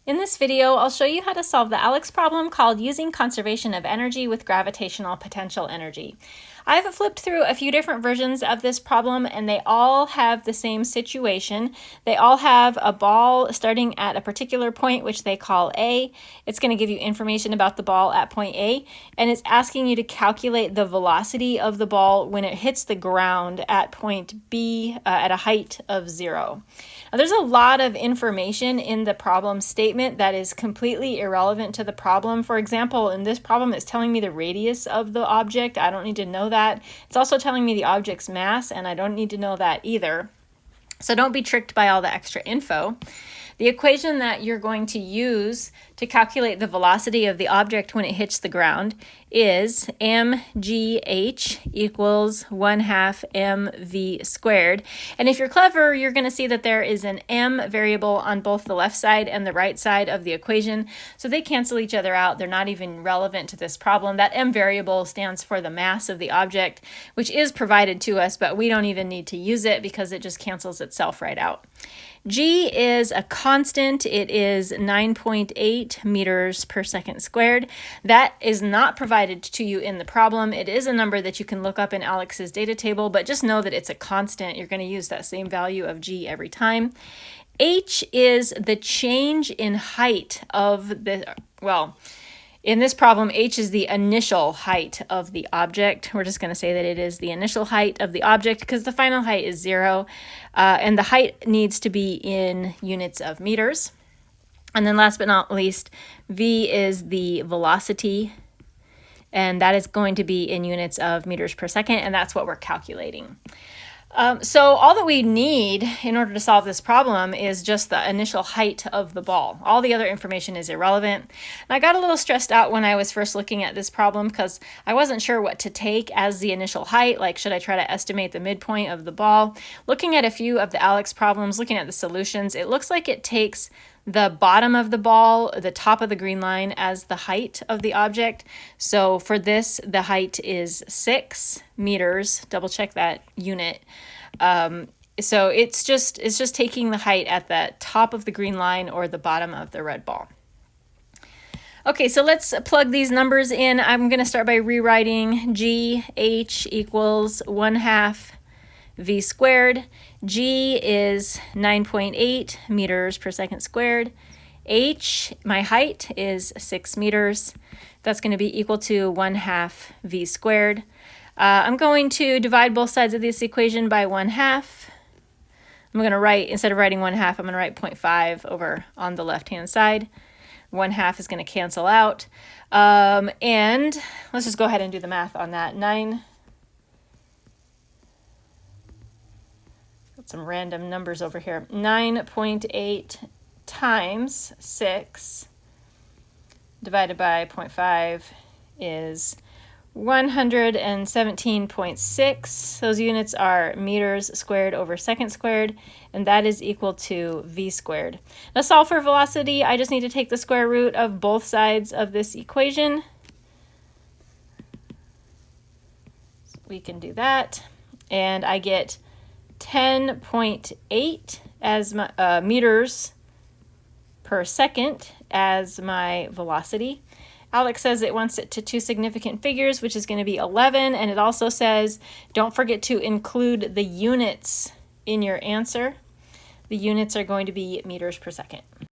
In this video, I'll show you how to solve the ALEKS problem called Using Conservation of Energy with Gravitational Potential Energy. I've flipped through a few different versions of this problem and they all have the same situation. They all have a ball starting at a particular point, which they call A. It's going to give you information about the ball at point A, and it's asking you to calculate the velocity of the ball when it hits the ground at point B at a height of 0. Now, there's a lot of information in the problem statement that is completely irrelevant to the problem. For example, in this problem, it's telling me the radius of the object. I don't need to know that. It's also telling me the object's mass, and I don't need to know that either. So don't be tricked by all the extra info. The equation that you're going to use to calculate the velocity of the object when it hits the ground is mgh equals 1/2 mv squared. And if you're clever, you're going to see that there is an m variable on both the left side and the right side of the equation. So they cancel each other out. They're not even relevant to this problem. That m variable stands for the mass of the object, which is provided to us, but we don't even need to use it because it just cancels itself right out. G is a constant. It is 9.8 meters per second squared. That is not provided to you in the problem. It is a number that you can look up in ALEKS's data table, but just know that it's a constant. You're going to use that same value of G every time. H is the change in height of the, in this problem, h is the initial height of the object. We're just going to say that it is the initial height of the object because the final height is 0, and the height needs to be in units of meters. And then last but not least, v is the velocity, and that is going to be in units of meters per second, and that's what we're calculating. So all that we need in order to solve this problem is just the initial height of the ball. All the other information is irrelevant. And I got a little stressed out when I was first looking at this problem because I wasn't sure what to take as the initial height. Like, should I try to estimate the midpoint of the ball? Looking at a few of the ALEKS problems, looking at the solutions, it looks like it takes the bottom of the ball, the top of the green line, as the height of the object. So for this, the height is 6 meters. Double check that unit. So it's just taking the height at the top of the green line or the bottom of the red ball. Okay, so let's plug these numbers in. I'm going to start by rewriting GH equals 1/2 v squared. G is 9.8 meters per second squared. H, my height, is 6 meters. That's going to be equal to 1/2 v squared. I'm going to divide both sides of this equation by 1/2. I'm going to write, instead of writing 1/2, I'm going to write 0.5 over on the left-hand side. 1/2 is going to cancel out. And let's just go ahead and do the math on that. Some random numbers over here. 9.8 times 6 divided by 0.5 is 117.6. Those units are meters squared over second squared, and that is equal to v squared. Now, solve for velocity. I just need to take the square root of both sides of this equation. So we can do that, and I get 10.8 as my meters per second as my velocity. ALEKS says it wants it to two significant figures, which is going to be 11, and it also says don't forget to include the units in your answer. The units are going to be meters per second.